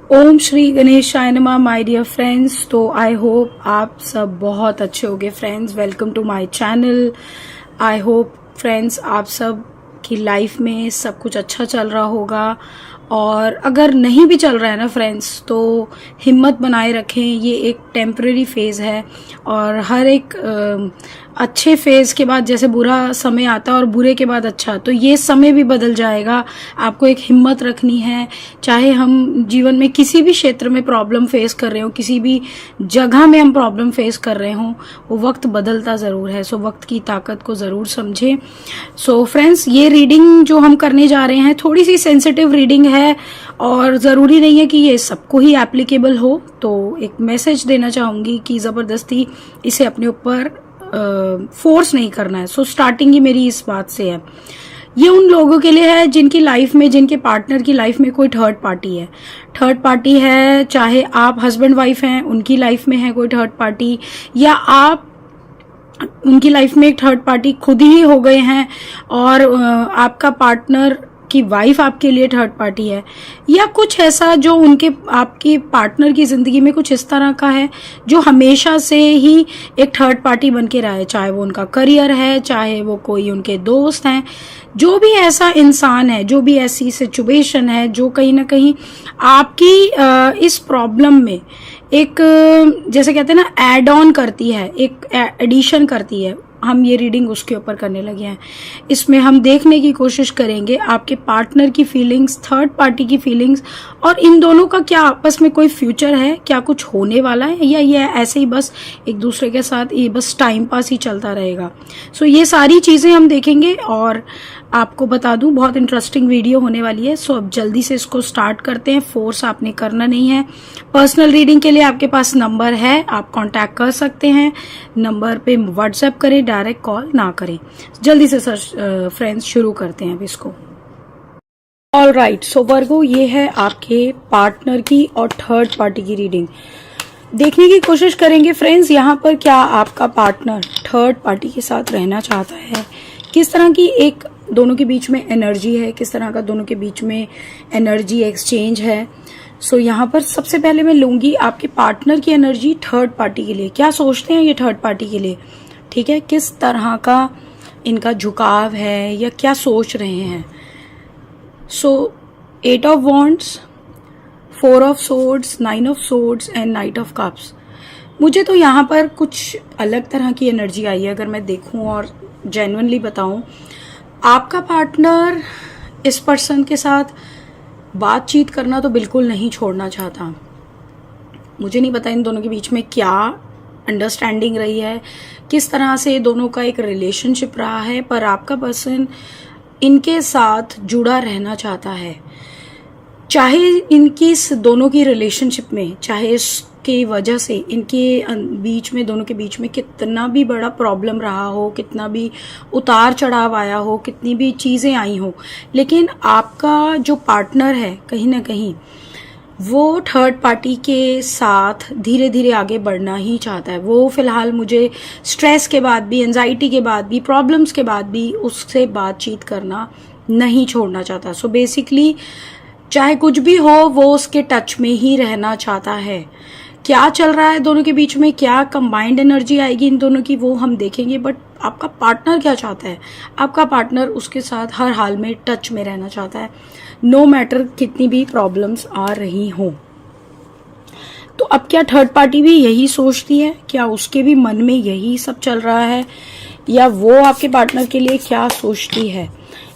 ओम श्री गणेशाय नमः my dear friends. तो आई होप आप सब बहुत अच्छे होंगे friends. Welcome to my channel. I hope friends आप सब की लाइफ में सब कुछ अच्छा चल रहा होगा, और अगर नहीं भी चल रहा है ना फ्रेंड्स तो हिम्मत बनाए रखें। ये एक टेम्परेरी फेज़ है, और हर एक अच्छे फेज़ के बाद जैसे बुरा समय आता है और बुरे के बाद अच्छा, तो ये समय भी बदल जाएगा। आपको एक हिम्मत रखनी है। चाहे हम जीवन में किसी भी क्षेत्र में प्रॉब्लम फेस कर रहे हो, किसी भी जगह में हम प्रॉब्लम फेस कर रहे हो, वो वक्त बदलता ज़रूर है। सो वक्त की ताकत को ज़रूर समझें। सो फ्रेंड्स, ये रीडिंग जो हम करने जा रहे हैं थोड़ी सी सेंसिटिव रीडिंग है, और ज़रूरी नहीं है कि ये सबको ही एप्लीकेबल हो। तो एक मैसेज देना चाहूँगी कि ज़बरदस्ती इसे अपने ऊपर फोर्स नहीं करना है। सो स्टार्टिंग ही मेरी इस बात से है। ये उन लोगों के लिए है जिनकी लाइफ में, जिनके पार्टनर की लाइफ में कोई थर्ड पार्टी है। थर्ड पार्टी है, चाहे आप हस्बैंड वाइफ हैं, उनकी लाइफ में है कोई थर्ड पार्टी, या आप उनकी लाइफ में एक थर्ड पार्टी खुद ही हो गए हैं, और आपका पार्टनर की वाइफ आपके लिए थर्ड पार्टी है, या कुछ ऐसा जो उनके आपकी पार्टनर की जिंदगी में कुछ इस तरह का है जो हमेशा से ही एक थर्ड पार्टी बन के रहा है। चाहे वो उनका करियर है, चाहे वो कोई उनके दोस्त हैं, जो भी ऐसा इंसान है, जो भी ऐसी सिचुएशन है जो कहीं ना कहीं आपकी इस प्रॉब्लम में एक, जैसे कहते हैं ना, एड ऑन करती है, एक एडिशन करती है। हम ये रीडिंग उसके ऊपर करने लगे हैं। इसमें हम देखने की कोशिश करेंगे आपके पार्टनर की फीलिंग्स, थर्ड पार्टी की फीलिंग्स, और इन दोनों का क्या आपस में कोई फ्यूचर है, क्या कुछ होने वाला है, या ये ऐसे ही बस एक दूसरे के साथ ये बस टाइम पास ही चलता रहेगा। सो ये सारी चीज़ें हम देखेंगे, और आपको बता दूं बहुत इंटरेस्टिंग वीडियो होने वाली है। सो अब जल्दी से इसको स्टार्ट करते हैं। फोर्स आपने करना नहीं है। पर्सनल रीडिंग के लिए आपके पास नंबर है, आप कांटेक्ट कर सकते हैं। नंबर पे व्हाट्सएप करें, डायरेक्ट कॉल ना करें। जल्दी से फ्रेंड्स शुरू करते हैं अब इसको। ऑल राइट, सो वर्गो, ये है आपके पार्टनर की और थर्ड पार्टी की रीडिंग। देखने की कोशिश करेंगे फ्रेंड्स यहाँ पर क्या आपका पार्टनर थर्ड पार्टी के साथ रहना चाहता है, किस तरह की एक दोनों के बीच में एनर्जी है, किस तरह का दोनों के बीच में एनर्जी एक्सचेंज है। सो यहाँ पर सबसे पहले मैं लूंगी आपके पार्टनर की एनर्जी थर्ड पार्टी के लिए। क्या सोचते हैं ये थर्ड पार्टी के लिए, ठीक है, किस तरह का इनका झुकाव है या क्या सोच रहे हैं। सो 8 of wands, 4 of swords, 9 of swords and night of cups. मुझे तो यहाँ पर कुछ अलग तरह की एनर्जी आई है। अगर मैं देखूं और जेन्युइनली बताऊं, आपका पार्टनर इस पर्सन के साथ बातचीत करना तो बिल्कुल नहीं छोड़ना चाहता। मुझे नहीं पता इन दोनों के बीच में क्या अंडरस्टैंडिंग रही है, किस तरह से दोनों का एक रिलेशनशिप रहा है, पर आपका पर्सन इनके साथ जुड़ा रहना चाहता है। चाहे इनकी दोनों की रिलेशनशिप में, चाहे इसकी वजह से इनके बीच में, दोनों के बीच में कितना भी बड़ा प्रॉब्लम रहा हो, कितना भी उतार चढ़ाव आया हो, कितनी भी चीज़ें आई हो, लेकिन आपका जो पार्टनर है कहीं ना कहीं वो थर्ड पार्टी के साथ धीरे धीरे आगे बढ़ना ही चाहता है। वो फिलहाल मुझे स्ट्रेस के बाद भी, एंजाइटी के बाद भी, प्रॉब्लम्स के बाद भी उससे बातचीत करना नहीं छोड़ना चाहता। सो बेसिकली चाहे कुछ भी हो, वो उसके टच में ही रहना चाहता है। क्या चल रहा है दोनों के बीच में, क्या कंबाइंड एनर्जी आएगी इन दोनों की, वो हम देखेंगे। बट आपका पार्टनर क्या चाहता है, आपका पार्टनर उसके साथ हर हाल में टच में रहना चाहता है, नो मैटर कितनी भी प्रॉब्लम्स आ रही हों। तो अब क्या थर्ड पार्टी भी यही सोचती है, क्या उसके भी मन में यही सब चल रहा है, या वो आपके पार्टनर के लिए क्या सोचती है?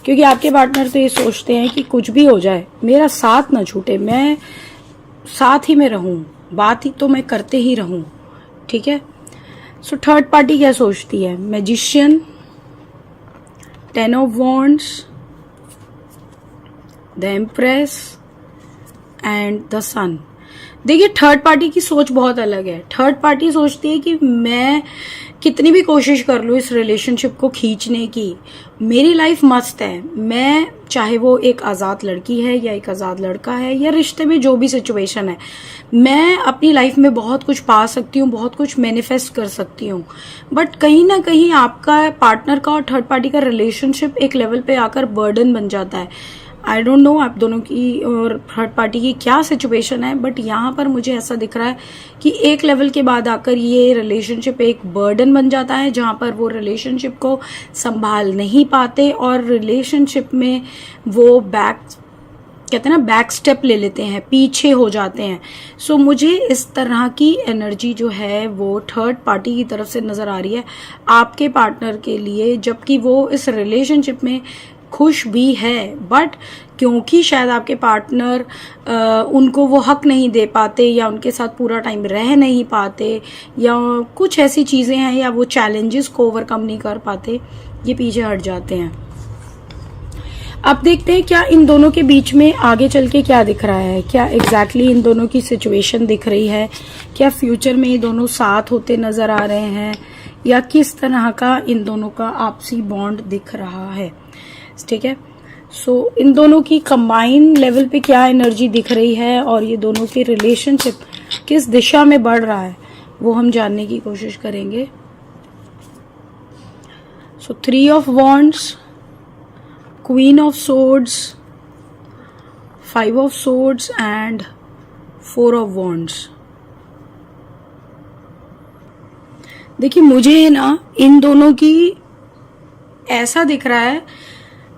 क्योंकि आपके पार्टनर तो ये सोचते हैं कि कुछ भी हो जाए मेरा साथ ना छूटे, मैं साथ ही में रहूं, बात ही तो मैं करते ही रहूं, ठीक है। सो थर्ड पार्टी क्या सोचती है? Magician, 10 of wands, the empress and the sun. देखिए, थर्ड पार्टी की सोच बहुत अलग है। थर्ड पार्टी सोचती है कि मैं कितनी भी कोशिश कर लूँ इस रिलेशनशिप को खींचने की, मेरी लाइफ मस्त है। मैं, चाहे वो एक आज़ाद लड़की है या एक आज़ाद लड़का है, या रिश्ते में जो भी सिचुएशन है, मैं अपनी लाइफ में बहुत कुछ पा सकती हूँ, बहुत कुछ मैनिफेस्ट कर सकती हूँ। बट कहीं ना कहीं आपका पार्टनर का और थर्ड पार्टी का रिलेशनशिप एक लेवल पे आकर बर्डन बन जाता है। आई डोंट नो आप दोनों की और थर्ड पार्टी की क्या सिचुएशन है, बट यहाँ पर मुझे ऐसा दिख रहा है कि एक लेवल के बाद आकर ये रिलेशनशिप एक बर्डन बन जाता है, जहाँ पर वो रिलेशनशिप को संभाल नहीं पाते और रिलेशनशिप में वो कहते हैं ना बैक स्टेप ले लेते हैं, पीछे हो जाते हैं। सो मुझे इस तरह की एनर्जी जो है वो थर्ड पार्टी की तरफ से नजर आ रही है आपके पार्टनर के लिए, जबकि वो इस रिलेशनशिप में खुश भी है, बट क्योंकि शायद आपके पार्टनर उनको वो हक नहीं दे पाते या उनके साथ पूरा टाइम रह नहीं पाते या कुछ ऐसी चीजें हैं या वो चैलेंजेस को ओवरकम नहीं कर पाते, ये पीछे हट जाते हैं। अब देखते हैं क्या इन दोनों के बीच में आगे चल के क्या दिख रहा है, क्या एग्जैक्टली इन दोनों की सिचुएशन दिख रही है, क्या फ्यूचर में ये दोनों साथ होते नजर आ रहे हैं या किस तरह का इन दोनों का आपसी बॉन्ड दिख रहा है। ठीक है, सो इन दोनों की कंबाइन लेवल पे क्या एनर्जी दिख रही है और ये दोनों के रिलेशनशिप किस दिशा में बढ़ रहा है वो हम जानने की कोशिश करेंगे। सो 3 of wands, Queen of Swords, 5 of Swords and 4 of Wands। देखिए मुझे ना इन दोनों की ऐसा दिख रहा है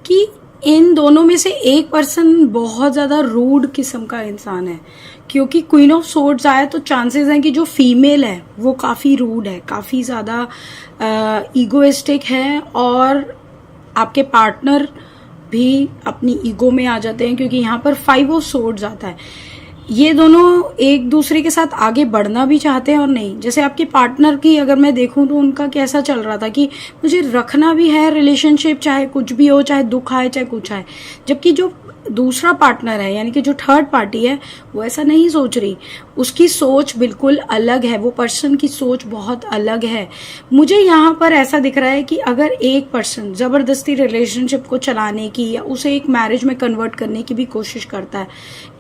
कि इन दोनों में से एक पर्सन बहुत ज्यादा रूड किस्म का इंसान है, क्योंकि क्वीन ऑफ सोर्ड्स आया तो चांसेस हैं कि जो फीमेल है वो काफी रूड है, काफी ज्यादा ईगोइस्टिक है और आपके पार्टनर भी अपनी ईगो में आ जाते हैं, क्योंकि यहाँ पर 5 ऑफ सोर्ड्स आता है। ये दोनों एक दूसरे के साथ आगे बढ़ना भी चाहते हैं और नहीं, जैसे आपके पार्टनर की अगर मैं देखूं तो उनका कैसा चल रहा था कि मुझे रखना भी है रिलेशनशिप, चाहे कुछ भी हो, चाहे दुख आए चाहे कुछ आए, जबकि जो दूसरा पार्टनर है यानी कि जो थर्ड पार्टी है वो ऐसा नहीं सोच रही, उसकी सोच बिल्कुल अलग है, वो पर्सन की सोच बहुत अलग है। मुझे यहाँ पर ऐसा दिख रहा है कि अगर एक पर्सन जबरदस्ती रिलेशनशिप को चलाने की या उसे एक मैरिज में कन्वर्ट करने की भी कोशिश करता है,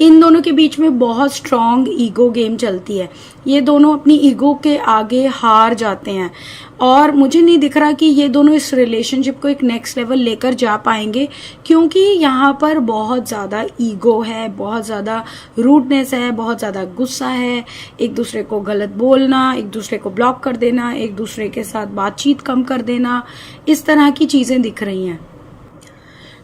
इन दोनों के बीच में बहुत स्ट्रांग ईगो गेम चलती है, ये दोनों अपनी ईगो के आगे हार जाते हैं और मुझे नहीं दिख रहा कि ये दोनों इस रिलेशनशिप को एक नेक्स्ट लेवल लेकर जा पाएंगे, क्योंकि यहाँ पर बहुत ज्यादा ईगो है, बहुत ज्यादा रूडनेस है, बहुत ज्यादा गुस्सा है, एक दूसरे को गलत बोलना, एक दूसरे को ब्लॉक कर देना, एक दूसरे के साथ बातचीत कम कर देना, इस तरह की चीजें दिख रही हैं।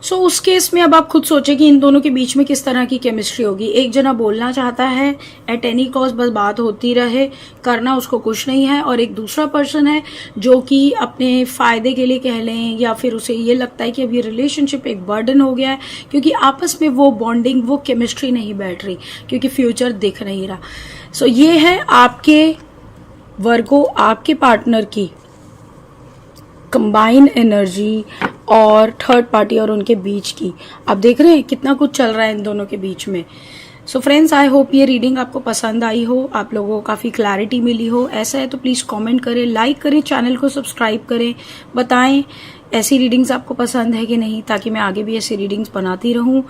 सो उस केस में अब आप खुद सोचें कि इन दोनों के बीच में किस तरह की केमिस्ट्री होगी। एक जना बोलना चाहता है एट एनी कॉस्ट, बस बात होती रहे, करना उसको कुछ नहीं है, और एक दूसरा पर्सन है जो कि अपने फायदे के लिए कह लें या फिर उसे ये लगता है कि अब ये रिलेशनशिप एक बर्डन हो गया है, क्योंकि आपस में वो बॉन्डिंग, वो केमिस्ट्री नहीं बैठ रही, क्योंकि फ्यूचर दिख नहीं रहा। सो ये है आपके वर्गो, आपके पार्टनर की कंबाइन एनर्जी और थर्ड पार्टी और उनके बीच की। आप देख रहे हैं कितना कुछ चल रहा है इन दोनों के बीच में। सो फ्रेंड्स, आई होप ये रीडिंग आपको पसंद आई हो, आप लोगों को काफी क्लैरिटी मिली हो। ऐसा है तो प्लीज कमेंट करें, लाइक करें, चैनल को सब्सक्राइब करें, बताएं ऐसी रीडिंग्स आपको पसंद है कि नहीं, ताकि मैं आगे भी ऐसी रीडिंग्स बनाती रहूं।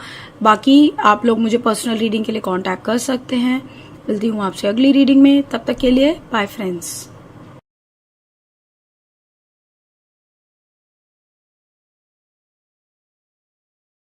बाकी आप लोग मुझे पर्सनल रीडिंग के लिए कॉन्टैक्ट कर सकते हैं। मिलती हूँ आपसे अगली रीडिंग में, तब तक के लिए बाय फ्रेंड्स।